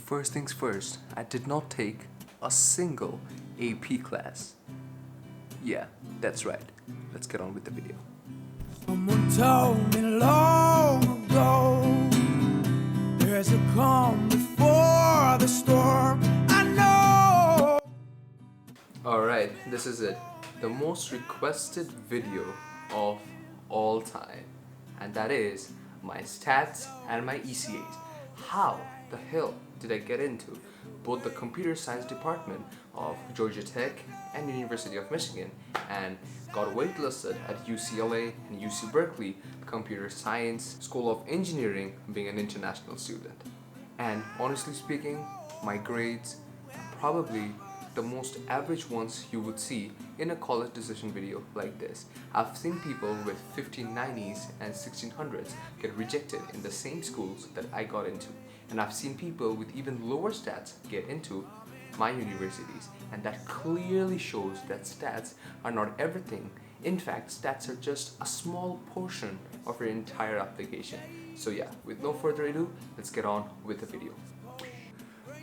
First things first, I did not take a single AP class. Yeah, that's right. Let's get on with the video. Someone told me long ago, there's a calm before the storm. I know. Alright, this is it. The most requested video of all time. And that is my stats and my ECAs. How the hell did I get into both the computer science department of Georgia Tech and University of Michigan and got waitlisted at UCLA and UC Berkeley Computer Science School of Engineering, being an international student. And honestly speaking, my grades are probably the most average ones you would see in a college decision video like this. I've seen people with 1590s and 1600s get rejected in the same schools that I got into, and I've seen people with even lower stats get into my universities, and that clearly shows that stats are not everything. In fact, stats are just a small portion of your entire application. So yeah, with no further ado, let's get on with the video.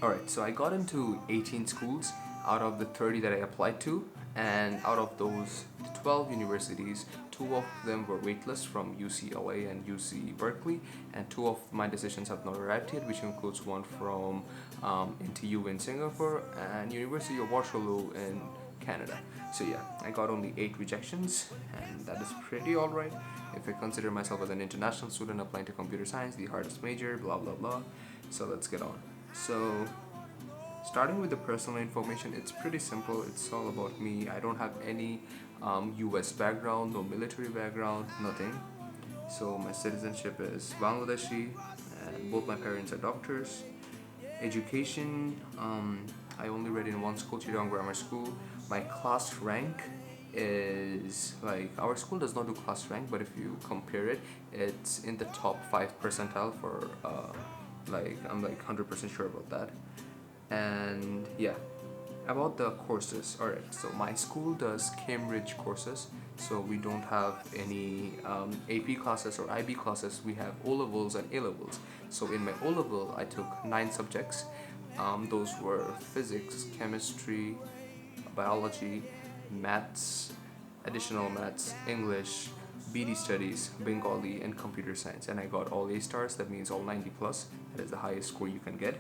Alright, so I got into 18 schools out of the 30 that I applied to, and out of those 12 universities, 2 of them were waitlist from UCLA and UC Berkeley, and 2 of my decisions have not arrived yet, which includes one from NTU in Singapore and University of Waterloo in Canada. So yeah, I got only 8 rejections, and that is pretty alright if I consider myself as an international student applying to computer science, the hardest major, blah blah blah. So let's get on. So starting with the personal information, it's pretty simple. It's all about me. I don't have any US background, no military background, nothing. So my citizenship is Bangladeshi, and both my parents are doctors. Education, I only read in one school, Chittagong Grammar School. My class rank is like, our school does not do class rank, but if you compare it, it's in the top 5 percentile for I'm like 100% sure about that. And yeah, about the courses. Alright, so my school does Cambridge courses, so we don't have any AP classes or IB classes. We have O-levels and A-levels. So in my O-level, I took 9 subjects. Those were physics, chemistry, biology, maths, additional maths, English, BD studies, Bengali, and computer science. And I got all A stars, that means all 90 plus. That is the highest score you can get.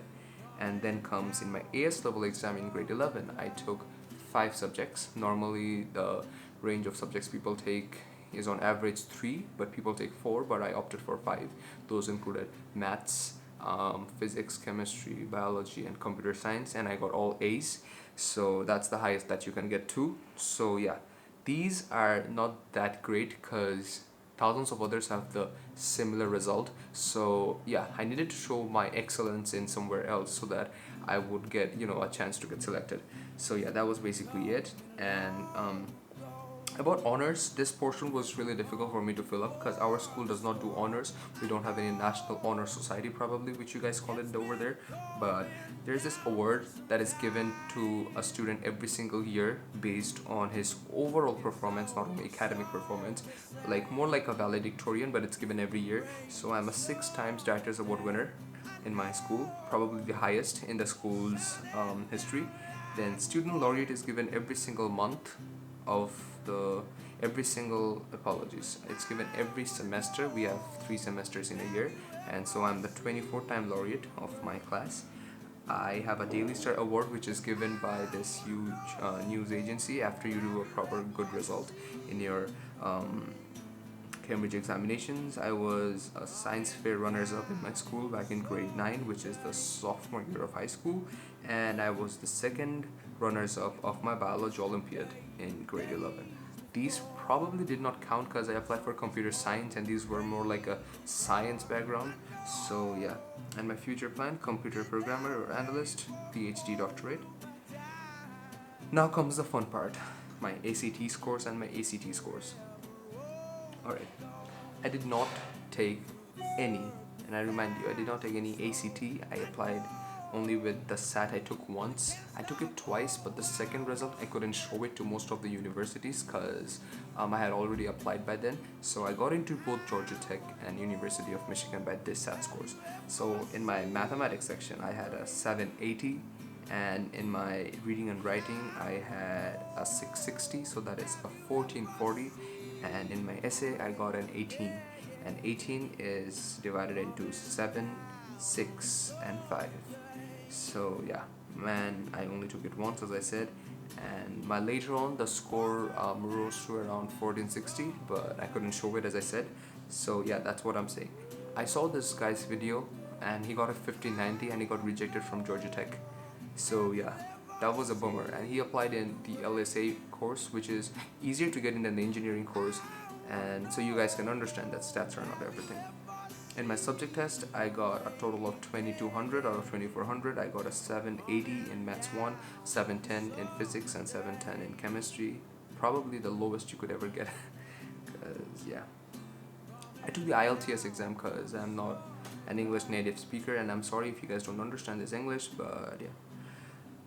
And then comes in my AS level exam in grade 11, I took 5 subjects. Normally the range of subjects people take is on average 3, but people take 4, but I opted for 5. Those included maths, physics, chemistry, biology, and computer science, and I got all A's. So that's the highest that you can get to. So yeah, these are not that great because thousands of others have the similar result. So yeah, I needed to show my excellence in somewhere else so that I would get, a chance to get selected. So yeah, that was basically it. And about honors, this portion was really difficult for me to fill up because our school does not do honors. We don't have any national honor society, probably, which you guys call it over there. But there's this award that is given to a student every single year based on his overall performance, not only academic performance, like more like a valedictorian, but it's given every year. So I'm a 6 times Directors Award winner in my school, probably the highest in the school's history. Then student laureate is given every single month of it's given every semester. We have 3 semesters in a year, and so I'm the 24th time laureate of my class. I have a Daily Star award, which is given by this huge news agency after you do a proper good result in your Cambridge examinations. I was a science fair runners-up in my school back in grade 9, which is the sophomore year of high school, and I was the 2nd runners-up of my biology Olympiad in grade 11. These probably did not count because I applied for computer science, and these were more like a science background. So yeah, and my future plan, computer programmer or analyst, PhD doctorate. Now comes the fun part, my ACT scores and my ACT scores. Alright, I did not take any, and I remind you, I did not take any ACT. I applied only with the SAT I took once. I took it twice, but the second result I couldn't show it to most of the universities because I had already applied by then. So I got into both Georgia Tech and University of Michigan by this SAT scores. So in my mathematics section I had a 780, and in my reading and writing I had a 660, so that is a 1440, and in my essay I got an 18, and 18 is divided into 7, 6 and 5. So yeah, man, I only took it once, as I said, and my later on the score rose to around 1460, but I couldn't show it, as I said. So yeah, that's what I'm saying. I saw this guy's video and he got a 1590 and he got rejected from Georgia Tech. So yeah, that was a bummer, and he applied in the LSA course, which is easier to get in than the engineering course, and so you guys can understand that stats are not everything. In my subject test I got a total of 2200 out of 2400. I got a 780 in maths 1, 710 in physics, and 710 in chemistry. Probably the lowest you could ever get. Because yeah, I took the IELTS exam because I'm not an English native speaker, and I'm sorry if you guys don't understand this English, but yeah.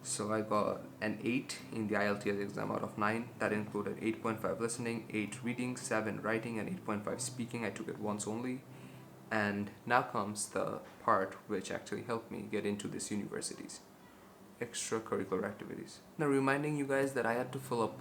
So I got an 8 in the IELTS exam out of 9. That included 8.5 listening, 8 reading, 7 writing, and 8.5 speaking. I took it once only. And now comes the part which actually helped me get into these universities: extracurricular activities. Now, reminding you guys that I had to fill up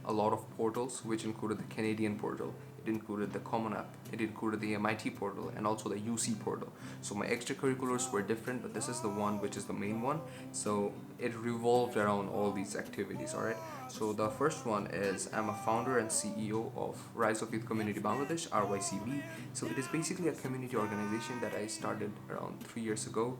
a lot of portals, which included the Canadian portal, it included the Common App, it included the MIT portal, and also the UC portal. So my extracurriculars were different, but this is the one which is the main one. So it revolved around all these activities, alright? So the first one is I'm a founder and CEO of Rise of Youth Community Bangladesh, RYCB. So it is basically a community organization that I started around 3 years ago.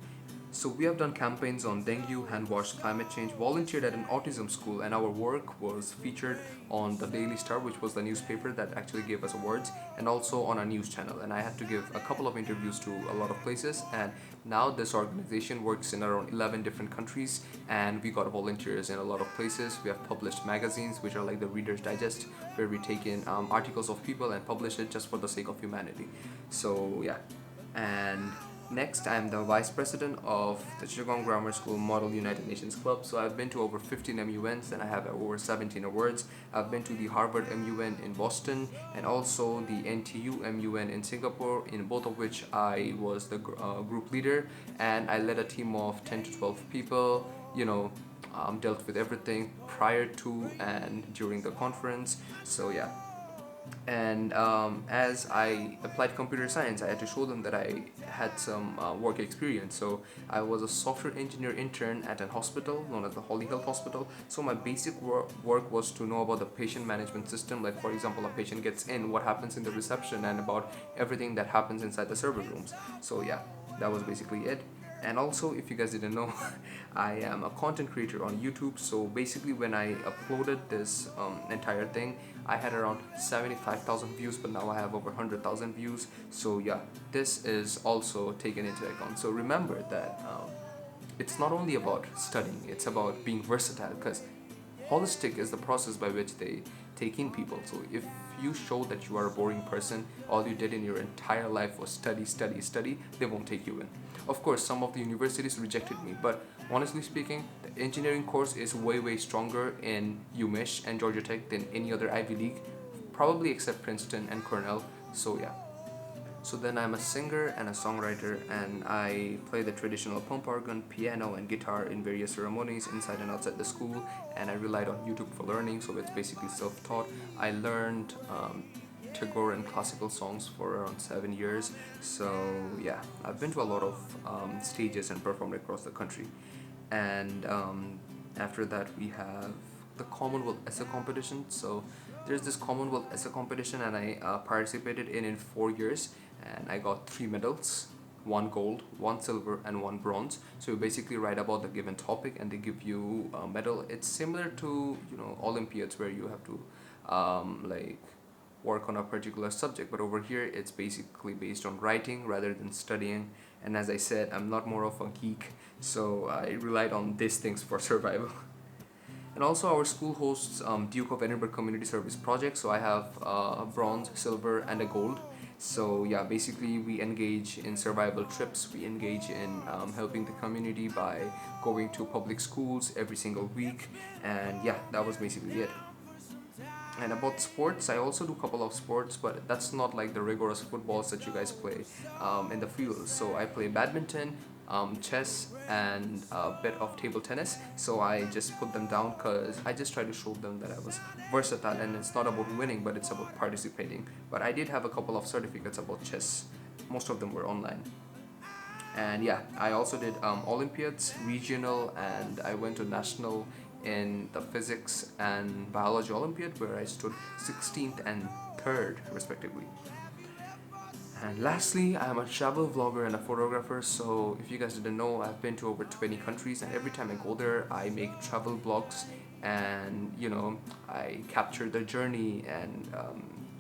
So we have done campaigns on dengue, hand wash, climate change, volunteered at an autism school, and our work was featured on the Daily Star, which was the newspaper that actually gave us awards, and also on a news channel. And I had to give a couple of interviews to a lot of places, and now this organization works in around 11 different countries, and we got volunteers in a lot of places. We have published magazines, which are like the Reader's Digest, where we take in articles of people and publish it just for the sake of humanity. So yeah, and next, I'm the Vice President of the Chittagong Grammar School Model United Nations Club. So I've been to over 15 MUNs and I have over 17 awards. I've been to the Harvard MUN in Boston and also the NTU MUN in Singapore, in both of which I was the group leader, and I led a team of 10 to 12 people, dealt with everything prior to and during the conference. So yeah. And as I applied computer science, I had to show them that I had some work experience. So I was a software engineer intern at an hospital known as the Holy Health Hospital. So my basic work was to know about the patient management system, like for example a patient gets in, what happens in the reception, and about everything that happens inside the server rooms. So yeah, that was basically it. And also, if you guys didn't know, I am a content creator on YouTube. So basically when I uploaded this entire thing, I had around 75,000 views, but now I have over 100,000 views. So yeah, this is also taken into account. So remember that it's not only about studying, it's about being versatile, because holistic is the process by which they take in people. So if you show that you are a boring person, all you did in your entire life was study, study, study, they won't take you in. Of course, some of the universities rejected me, but honestly speaking, the engineering course is way stronger in Umich and Georgia Tech than any other Ivy League, probably except Princeton and Cornell. So yeah. So then I'm a singer and a songwriter, and I play the traditional pump organ, piano and guitar in various ceremonies inside and outside the school, and I relied on YouTube for learning, so it's basically self-taught. I learned Tagore and classical songs for around 7 years. So yeah, I've been to a lot of stages and performed across the country. And after that we have the Commonwealth Essay Competition. So there's this Commonwealth Essay Competition, and I participated in 4 years, and I got 3 medals, 1 gold, 1 silver, and 1 bronze. So you basically write about the given topic and they give you a medal. It's similar to Olympiads, where you have to work on a particular subject, but over here it's basically based on writing rather than studying. And as I said, I'm not more of a geek, so I relied on these things for survival. And also our school hosts Duke of Edinburgh Community Service project, so I have a bronze, silver, and a gold. So yeah, basically we engage in survival trips, we engage in helping the community by going to public schools every single week, and yeah, that was basically it. And about sports, I also do a couple of sports, but that's not like the rigorous footballs that you guys play in the field. So I play badminton, chess, and a bit of table tennis. So I just put them down because I just try to show them that I was versatile, and it's not about winning, but it's about participating. But I did have a couple of certificates about chess. Most of them were online. And yeah, I also did Olympiads, regional, and I went to national in the physics and biology Olympiad where I stood 16th and 3rd respectively. And lastly, I'm a travel vlogger and a photographer. So if you guys didn't know, I've been to over 20 countries, and every time I go there, I make travel vlogs, and I capture the journey, and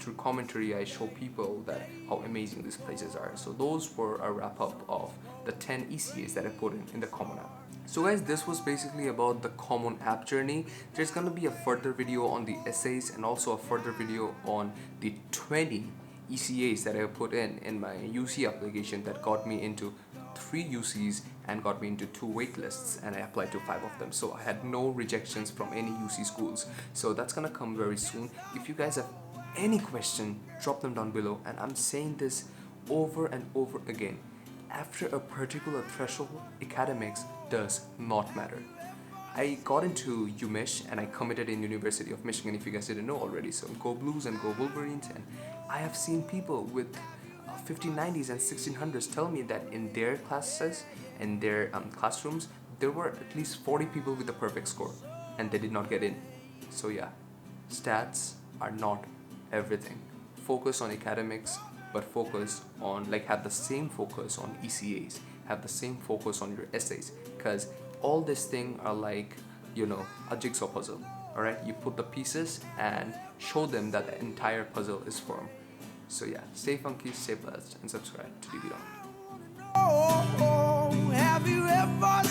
through commentary, I show people that how amazing these places are. So those were a wrap up of the 10 ECAs that I put in the Common App. So guys, this was basically about the Common App journey. There's gonna be a further video on the essays, and also a further video on the 20 ECAs that I put in my UC application that got me into 3 UCs and got me into 2 waitlists, and I applied to 5 of them. So I had no rejections from any UC schools. So that's gonna come very soon. If you guys have any question, drop them down below. And I'm saying this over and over again. After a particular threshold, academics does not matter. I got into Umich and I committed in University of Michigan, if you guys didn't know already. So go Blues and go Wolverines. And I have seen people with 1590s and 1600s tell me that in their classes, in their classrooms, there were at least 40 people with a perfect score and they did not get in. So yeah, stats are not everything. Focus on academics, but focus on, have the same focus on ECAs, have the same focus on your essays, because all this thing are like, a jigsaw puzzle. All right, you put the pieces and show them that the entire puzzle is formed. So yeah, stay funky, stay blessed, and subscribe to DB Long. Oh, have you ever